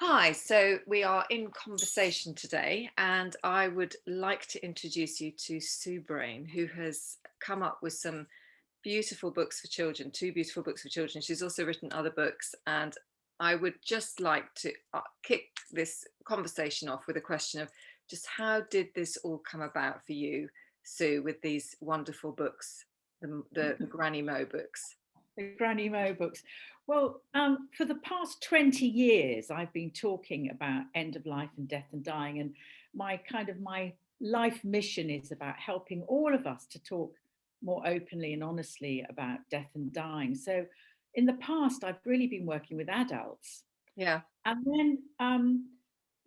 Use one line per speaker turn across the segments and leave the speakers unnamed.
Hi, so we are in conversation today, and I would like to introduce you to Sue Brayne, who has come up with some beautiful books for children, two beautiful books for children. She's also written other books, and I would just like to kick this conversation off with a question of just how did this all come about for you, Sue, with these wonderful books, the Granny Mo books?
The Granny Mo books. Well, for the past 20 years, I've been talking about end of life and death and dying. And my life mission is about helping all of us to talk more openly and honestly about death and dying. So in the past, I've really been working with adults.
Yeah.
And then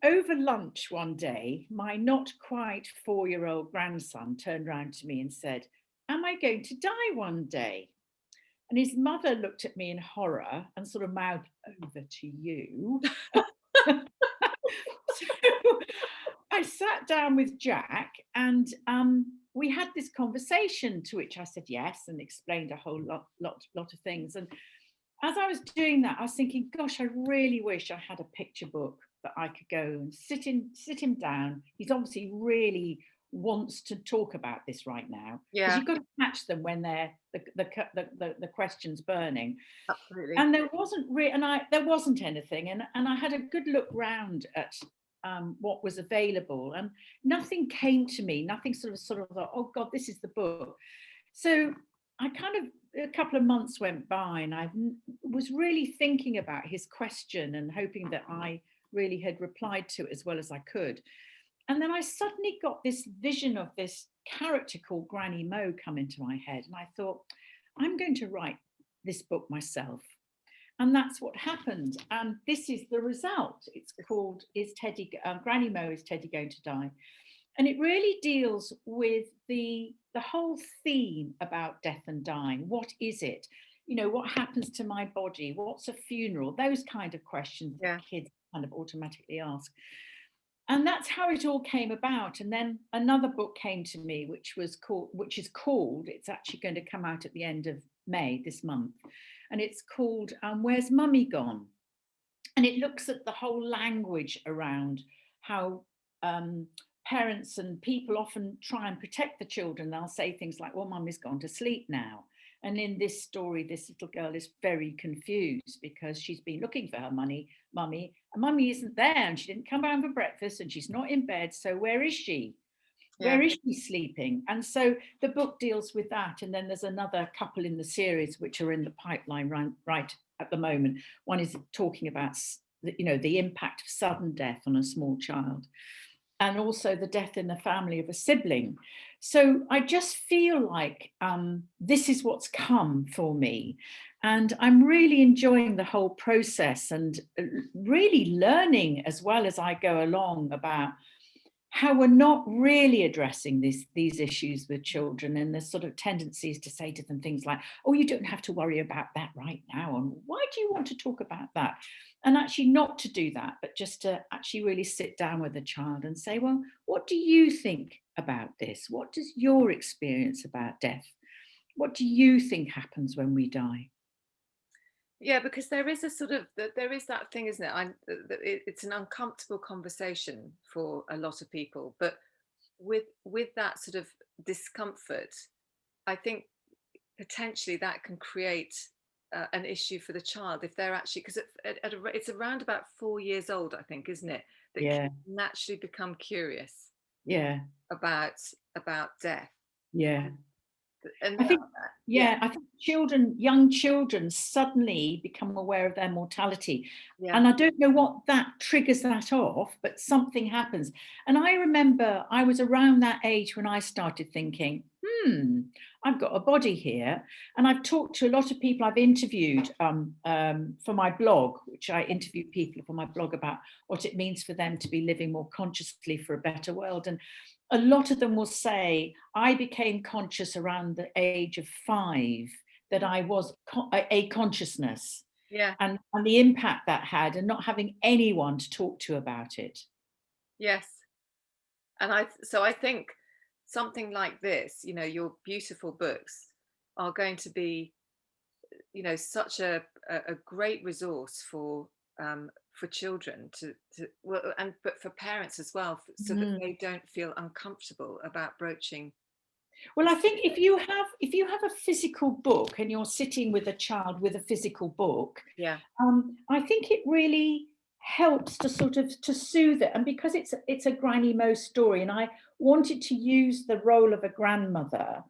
over lunch one day, my not quite 4-year-old grandson turned around to me and said, "Am I going to die one day?" And his mother looked at me in horror and sort of mouthed, "Over to you." So I sat down with Jack and we had this conversation to which I said yes and explained a whole lot of things. And as I was doing that, I was thinking, gosh, I really wish I had a picture book that I could go and sit him down. He's obviously really wants to talk about this right now because
Yeah,
you've got to catch them when they're the question's burning.
absolutely.
And there wasn't anything, and I had a good look round at what was available, and nothing came to me. Nothing sort of thought, oh God, this is the book. So I kind of a couple of months went by, and was really thinking about his question and hoping that I really had replied to it as well as I could. And then I suddenly got this vision of this character called Granny Mo come into my head, and I thought, I'm going to write this book myself. And that's what happened. And this is the result. It's called Granny Mo, Is Teddy Going to Die? And it really deals with the whole theme about death and dying. What is it? You know, what happens to my body? What's a funeral? Those kind of questions that
Yeah.
kids kind of automatically ask. And that's how it all came about. And then another book came to me, which is called, it's actually going to come out at the end of May this month. And it's called Where's Mummy Gone? And it looks at the whole language around how parents and people often try and protect the children. They'll say things like, well, mummy's gone to sleep now. And in this story, this little girl is very confused because she's been looking for her mummy, and mummy isn't there, and she didn't come down for breakfast, and she's not in bed. So where is she?
Yeah.
Where is she sleeping? And so the book deals with that. And then there's another couple in the series which are in the pipeline right at the moment. One is talking about the impact of sudden death on a small child, and also the death in the family of a sibling. So I just feel like this is what's come for me. And I'm really enjoying the whole process and really learning as well as I go along about how we're not really addressing these issues with children, and there's sort of tendencies to say to them things like, oh, you don't have to worry about that right now, and why do you want to talk about that? And actually not to do that, but just to actually really sit down with the child and say, well, what do you think about this? What does your experience about death? What do you think happens when we die?
Yeah, because there is a sort of there is that thing, isn't it? It's an uncomfortable conversation for a lot of people, but with that sort of discomfort, I think potentially that can create an issue for the child if they're actually because it's around about 4 years old, I think, isn't it? That kids
Yeah,
naturally become curious
yeah,
about death,
yeah.
and
I think,
yeah,
yeah, I think young children suddenly become aware of their mortality.
yeah,
And I don't know what that triggers that off, but something happens. And I remember I was around that age when I started thinking, I've got a body here. And I've talked to a lot of people I've interviewed for my blog, which I interview people for my blog about what it means for them to be living more consciously for a better world. And a lot of them will say, I became conscious around the age of 5 that I was a consciousness,
yeah,
and the impact that had, and not having anyone to talk to about it.
yes. And I think something like this, your beautiful books are going to be, such a great resource for for children well, and but for parents as well, so that
Mm.
they don't feel uncomfortable about broaching
Well, I
this
think
subject.
if you have a physical book and you're sitting with a child with a physical book,
Yeah,
I think it really helps to sort of to soothe it. And because it's a Granny Mo story, and I wanted to use the role of a grandmother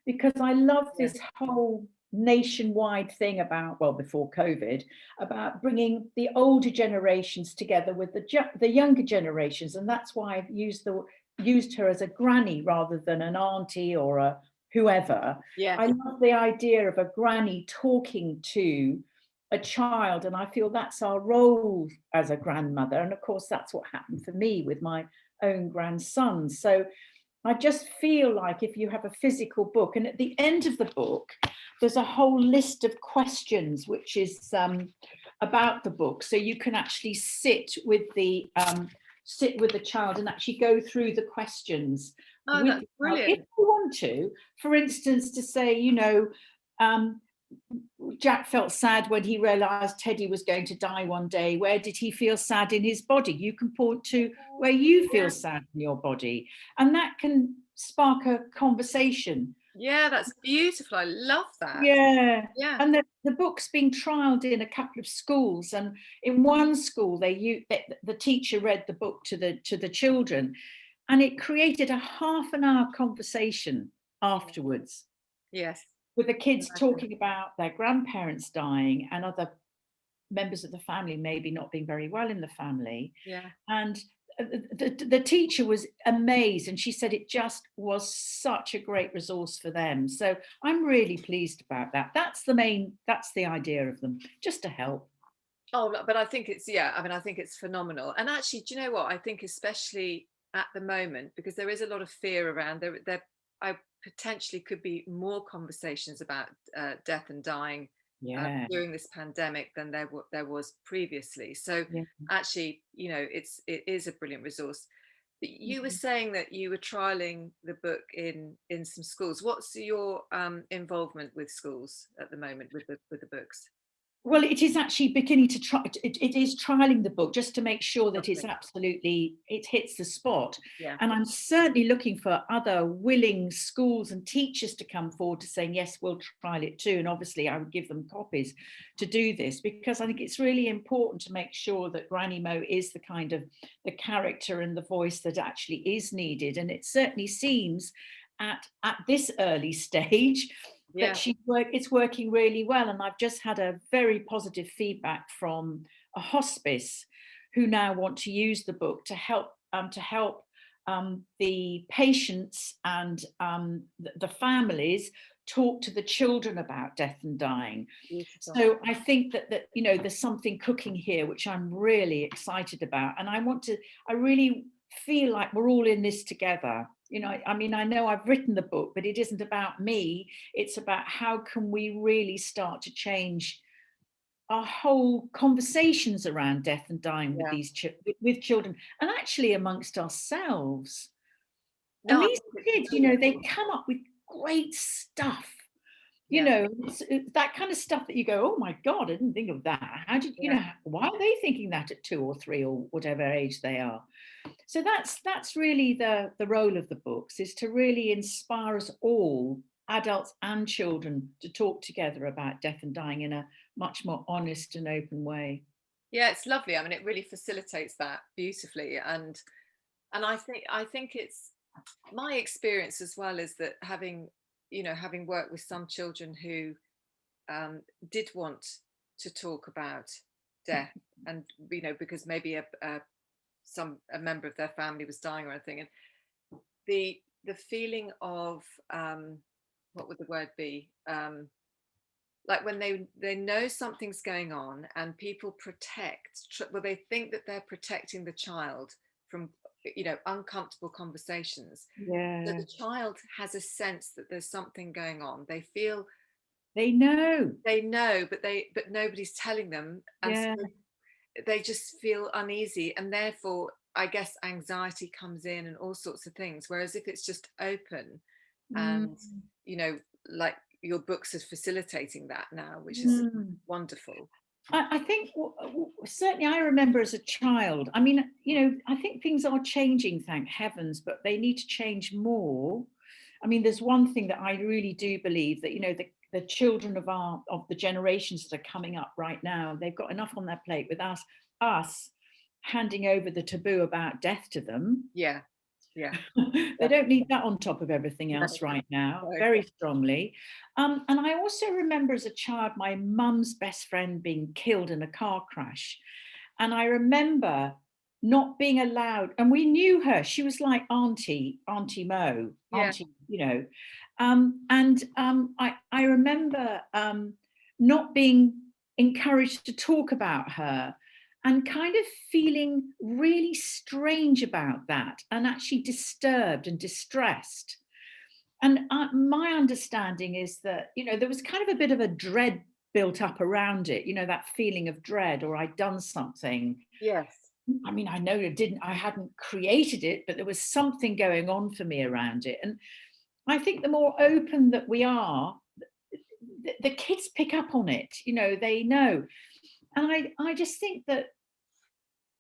because I love
yeah,
this whole nationwide thing about, well, before COVID, about bringing the older generations together with the younger generations, and that's why I've used her as a granny rather than an auntie or a whoever.
yeah,
I love the idea of a granny talking to a child, and I feel that's our role as a grandmother. And of course, that's what happened for me with my own grandson. So I just feel like if you have a physical book, and at the end of the book, there's a whole list of questions which is about the book, so you can actually sit with the child and actually go through the questions
oh,
with
that's
the child if
brilliant.
you want to. For instance, to say, um, Jack felt sad when he realized Teddy was going to die one day. Where did he feel sad in his body? You can point to where you feel
Yeah,
sad in your body, and that can spark a conversation.
yeah, that's beautiful. I love that.
Yeah.
Yeah,
And the book's been trialed in a couple of schools, and in one school the teacher read the book to the children, and it created a half an hour conversation
yeah,
afterwards
yes,
with the kids
imagine.
talking about their grandparents dying and other members of the family maybe not being very well in the family.
Yeah.
And the teacher was amazed, and she said it just was such a great resource for them. So I'm really pleased about that. That's the idea of them, just to help.
Oh, but I think it's, yeah, I mean, I think it's phenomenal. And actually, do you know what? I think especially at the moment, because there is a lot of fear around there, I potentially could be more conversations about death and dying
Yeah,
during this pandemic than there was previously. So
yeah.
actually, it is a brilliant resource. But you were
Mhm.
saying that you were trialing the book in some schools. What's your involvement with schools at the moment with the books?
Well, it is actually beginning to try. It is trialing the book just to make sure that
Lovely.
it hits the spot.
Yeah.
And I'm certainly looking for other willing schools and teachers to come forward to saying, yes, we'll trial it too. And obviously, I would give them copies to do this because I think it's really important to make sure that Granny Mo is the kind of the character and the voice that actually is needed. And it certainly seems at this early stage that
Yeah.
it's working really well. And I've just had a very positive feedback from a hospice who now want to use the book to help the patients and the families talk to the children about death and dying.
Beautiful.
So I think that there's something cooking here which I'm really excited about, and I really feel like we're all in this together. I mean, I know I've written the book, but it isn't about me. It's about how can we really start to change our whole conversations around death and dying with
Yeah.
with children, and actually amongst ourselves.
No,
And
I
these
think it's
kids,
brilliant.
they come up with great stuff.
Yeah.
It's that kind of stuff that you go, oh my God, I didn't think of that. How did
Yeah.
why are they thinking that at 2 or 3 or whatever age they are? So that's really the role of the books, is to really inspire us all, adults and children, to talk together about death and dying in a much more honest and open way.
Yeah, it's lovely. I mean, it really facilitates that beautifully. And I think it's my experience as well is that having worked with some children who did want to talk about death, and because maybe a member of their family was dying or anything, and the feeling of what would the word be, like when they know something's going on and people well, they think that they're protecting the child from uncomfortable conversations, so
Yeah,
the child has a sense that there's something going on. They feel
they know.
they know, but nobody's telling them, and so
Yeah.
they just feel uneasy, and therefore I guess anxiety comes in and all sorts of things, whereas if it's just open,
Mm,
and like your books are facilitating that now, which is
mm.
wonderful.
I think certainly I remember as a child, I mean, you know, I think things are changing, thank heavens, but they need to change more. I mean, there's one thing that I really do believe, that, you know, the children of the generations that are coming up right now, they've got enough on their plate with us handing over the taboo about death to them.
Yeah, yeah.
They don't need that on top of everything else right now,
No.
very strongly. And I also remember as a child, my mum's best friend being killed in a car crash. And I remember not being allowed, and we knew her. She was like Auntie Mo,
Yeah,
you know. I remember not being encouraged to talk about her, and kind of feeling really strange about that, and actually disturbed and distressed. And my understanding is that, you know, there was kind of a bit of a dread built up around it, you know, that feeling of dread, or I'd done something.
yes,
I mean, I know I hadn't created it, but there was something going on for me around it. And I think the more open that we are, the kids pick up on it, you know, they know. And I just think that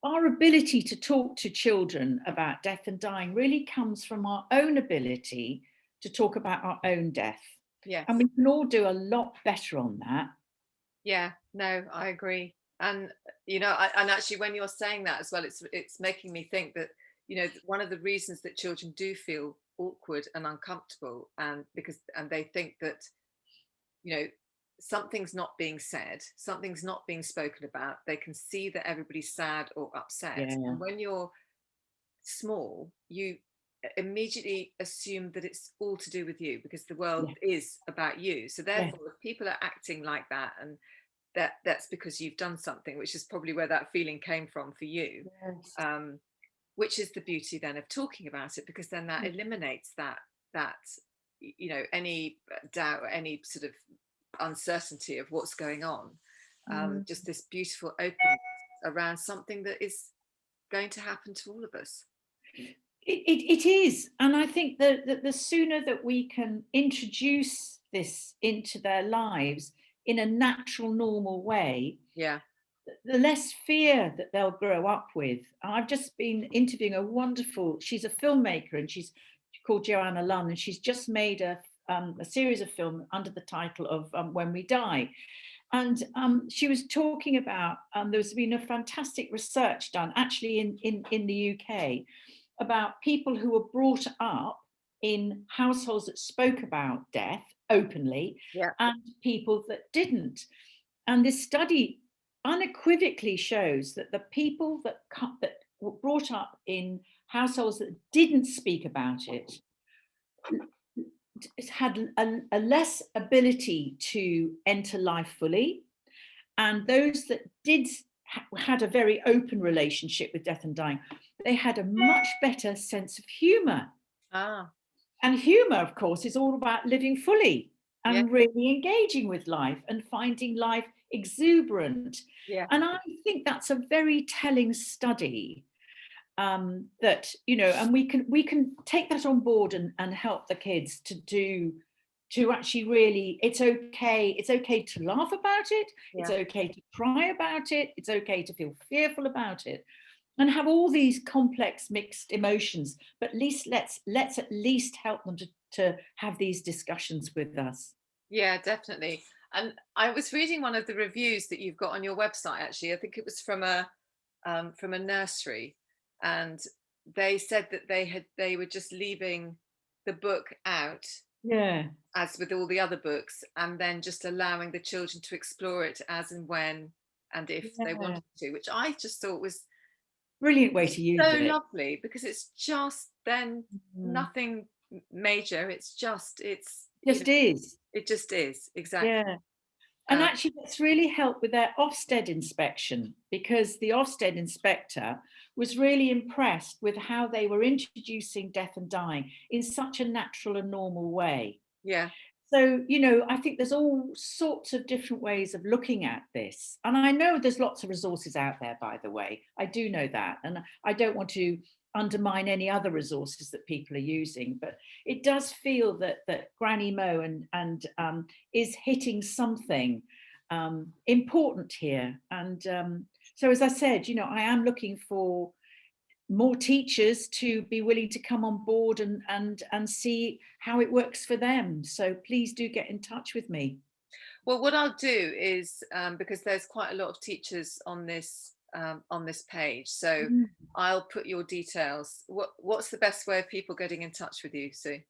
our ability to talk to children about death and dying really comes from our own ability to talk about our own death.
yes.
And we can all do a lot better on that.
Yeah, no, I agree. And and actually, when you're saying that as well, it's making me think that one of the reasons that children do feel awkward and uncomfortable, and they think that you know something's not being said, something's not being spoken about. They can see that everybody's sad or upset,
Yeah,
and when you're small, you immediately assume that it's all to do with you because the world
yeah,
is about you. So
yeah,
therefore, if people are acting like that, and that's because you've done something, which is probably where that feeling came from for you.
yes.
um, which is the beauty then of talking about it, because then that eliminates that any doubt or any sort of uncertainty of what's going on.
Mm.
Just this beautiful openness around something that is going to happen to all of us.
It is. And I think that the sooner that we can introduce this into their lives in a natural, normal way,
Yeah,
the less fear that they'll grow up with. I've just been interviewing she's a filmmaker, and she's called Joanna Lunn, and she's just made a series of film under the title of When We Die. And she was talking about, there's been a fantastic research done actually in the UK about people who were brought up in households that spoke about death openly,
yeah.
and people that didn't. And this study unequivocally shows that the people that were brought up in households that didn't speak about it had a less ability to enter life fully, and those that did had a very open relationship with death and dying, they had a much better sense of humor.
Ah,
And humor, of course, is all about living fully
yeah,
and really engaging with life and finding life exuberant.
yeah.
And I think that's a very telling study, that, you know, and we can take that on board and help the kids to actually really, it's okay to laugh about it, it's
Yeah.
okay to cry about it, it's okay to feel fearful about it, and have all these complex mixed emotions, but at least let's at least help them to have these discussions with us.
Yeah, definitely. And I was reading one of the reviews that you've got on your website. Actually, I think it was from a nursery, and they said that they were just leaving the book out,
Yeah,
as with all the other books, and then just allowing the children to explore it as and when and if they
yeah,
wanted to, which I just thought was
brilliant way to use
so
it.
lovely, because it's just then
Mm.
nothing major.
Just is.
It just is exactly.
Yeah. And
Um,
actually, that's really helped with their Ofsted inspection, because the Ofsted inspector was really impressed with how they were introducing death and dying in such a natural and normal way.
yeah.
So, you know, I think there's all sorts of different ways of looking at this. And I know there's lots of resources out there, by the way. I do know that. And I don't want to undermine any other resources that people are using, but it does feel that Granny Mo is hitting something important here. And So as I said, I am looking for more teachers to be willing to come on board and see how it works for them. So please do get in touch with me.
Well, what I'll do is, because there's quite a lot of teachers on this page, so
Mm.
I'll put your details. What's the best way of people getting in touch with you, Sue?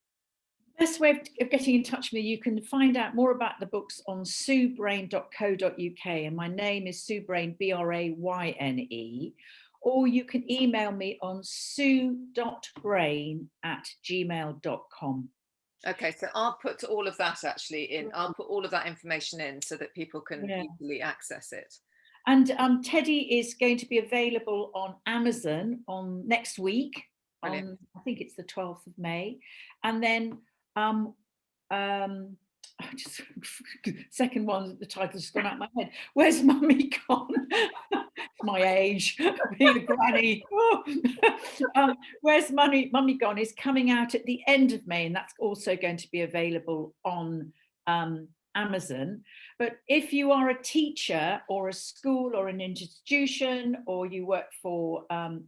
Best way of getting in touch with me, you can find out more about the books on suebrayne.co.uk, and my name is Sue Brayne, Brayne, or you can email me on sue.brayne@gmail.com.
Okay, so I'll put all of that actually in. I'll put all of that information in so that people can
Yeah.
easily access it.
And Teddy is going to be available on Amazon on next week,
Brilliant.
on I think it's the 12th of May. And then um, just second one, the title's just gone out of my head. Where's Mummy Gone? My age, being a granny. Where's Mummy Gone is coming out at the end of May, and that's also going to be available on Amazon. But if you are a teacher or a school or an institution, or you work for a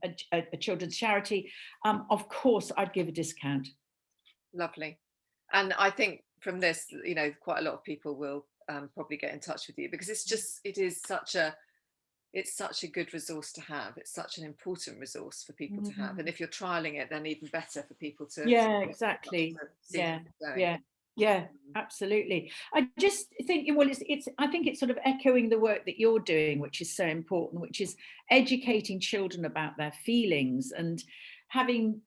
children's charity, of course I'd give a discount.
Lovely. And I think from this, quite a lot of people will probably get in touch with you, because it's such a good resource to have. It's such an important resource for people to have. And if you're trialing it, then even better for people to
Yeah, exactly.
see how it's going.
Yeah, absolutely. I just think, well, I think it's sort of echoing the work that you're doing, which is so important, which is educating children about their feelings. And having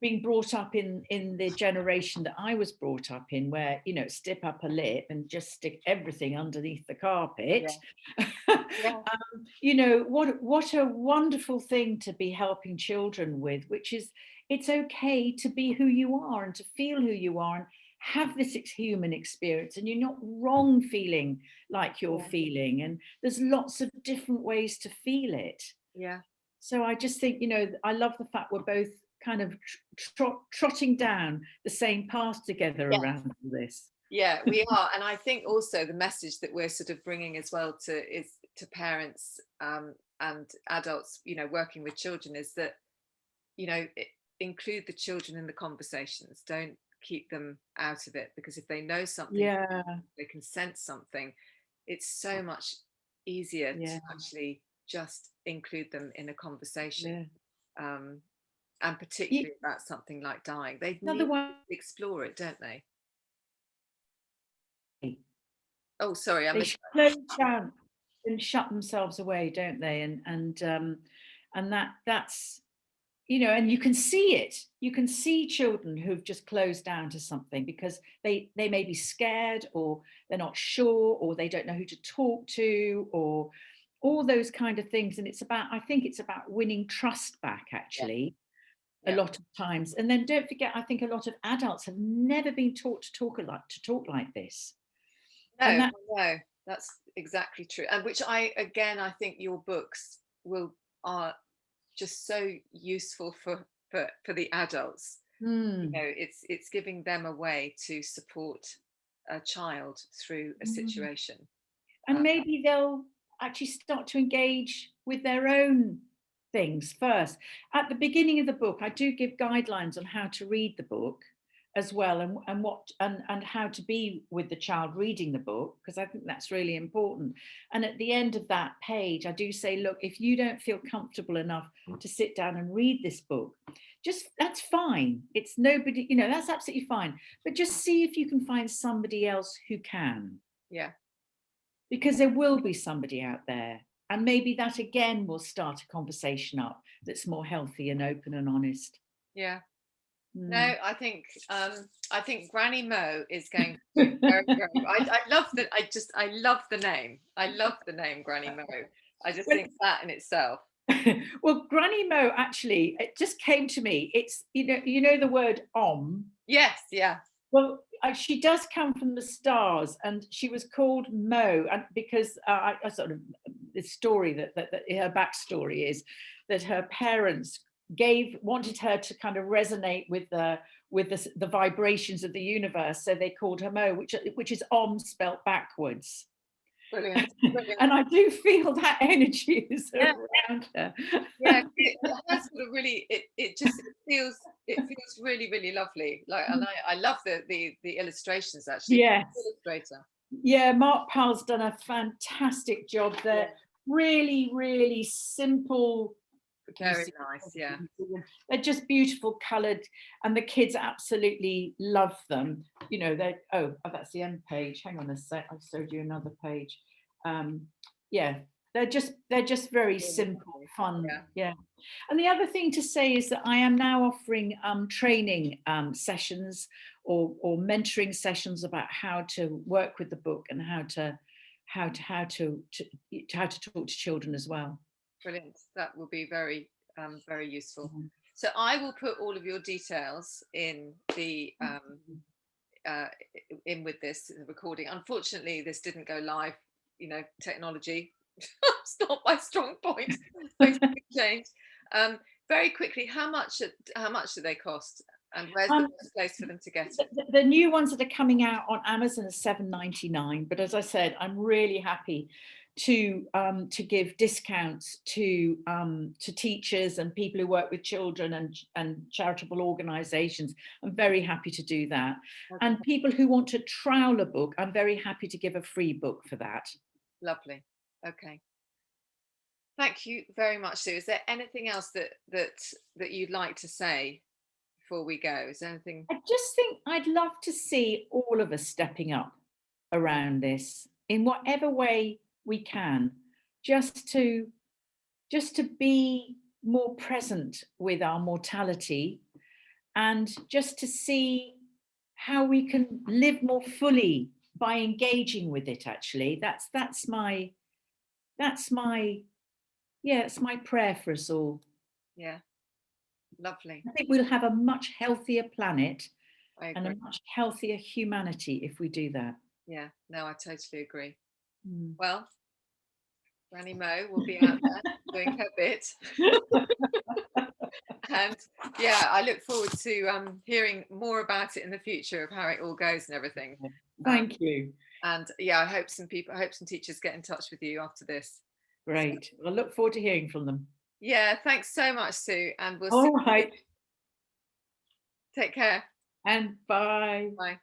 been brought up in the generation that I was brought up in, where, stip up a lip and just stick everything underneath the carpet.
Yeah.
What a wonderful thing to be helping children with, which is, it's okay to be who you are and to feel who you are and have this human experience, and you're not wrong feeling like you're feeling, and there's lots of different ways to feel it.
Yeah.
So I just think, I love the fact we're both kind of trotting down the same path together around this.
Yeah, we are. And I think also the message that we're sort of bringing as well to parents and adults, working with children, is that, include the children in the conversations. Don't keep them out of it, because if they know something, they can sense something, it's so much easier to actually just include them in a conversation. And particularly about something like dying, they need to explore it, don't they? Oh, sorry,
they close down and shut themselves away, don't they? And that's, and you can see it. You can see children who've just closed down to something because they may be scared, or they're not sure, or they don't know who to talk to, or all those kind of things. And I think it's about winning trust back, actually. A lot of times. And then don't forget, I think a lot of adults have never been taught to talk like this.
No, that's exactly true. And which I think your books are just so useful for the adults. It's giving them a way to support a child through a situation.
And maybe they'll actually start to engage with their own things first. At the beginning of the book, I do give guidelines on how to read the book as well, and how to be with the child reading the book, because I think that's really important. And at the end of that page, I do say, look, if you don't feel comfortable enough to sit down and read this book, that's fine. It's nobody, that's absolutely fine. But just see if you can find somebody else who can.
Yeah.
Because there will be somebody out there. And maybe that again will start a conversation up that's more healthy and open and honest.
Yeah. No, I think Granny Mo is going to do very, very. I love that. I love the name. I love the name Granny Mo. I just think that in itself.
Well, Granny Mo, actually, it just came to me. It's the word om.
Yes, yeah.
Well, she does come from the stars, and she was called Mo, and because I sort of the story that her backstory is that her parents wanted her to kind of resonate with the vibrations of the universe, so they called her Mo, which is Om spelt backwards.
Brilliant. Brilliant.
And I do feel that energy is
Yeah.
around her.
Yeah, it has sort of really, it feels really, really lovely. Like, and I love the illustrations actually.
Yes.
Illustrator.
Yeah, Mark Powell's done a fantastic job there.
Yeah.
Really, really simple. Can you
Very
see?
nice. Yeah.
They're just beautiful coloured, and the kids absolutely love them. You know, they're that's the end page. Hang on a sec, I showed you another page. Yeah, they're just very simple, fun.
Yeah.
Yeah. And the other thing to say is that I am now offering training sessions or mentoring sessions about how to work with the book and how to talk to children as well.
Brilliant. That will be very, very useful.
Mhm.
So I will put all of your details in the uh, in with this recording. Unfortunately, this didn't go live. You know, technology. It's not my strong point. Things can change. Very quickly, how much do they cost, and where's the best place for them to get it?
The new ones that are coming out on Amazon are £7.99. But as I said, I'm really happy to give discounts to teachers and people who work with children and charitable organisations. I'm very happy to do that.
Okay.
And people who want to trial a book, I'm very happy to give a free book for that.
Lovely. Okay. Thank you very much, Sue. Is there anything else that you'd like to say before we go? Is there anything?
I just think I'd love to see all of us stepping up around this in whatever way we can, just to be more present with our mortality, and just to see how we can live more fully by engaging with it. Actually, that's my yeah, it's my prayer for us all.
Yeah. Lovely.
I think we'll have a much healthier planet
I
and
agree.
a much healthier humanity if we do that.
Yeah. No, I totally agree.
Mm.
Well, Granny Mo will be out there doing her bit. And yeah, I look forward to hearing more about it in the future, of how it all goes and everything.
Thank you.
And yeah, I hope some teachers get in touch with you after this.
Great. I look forward to hearing from them.
Yeah, thanks so much, Sue, and we'll see
All
you.
right.
Take care.
And bye.
Bye.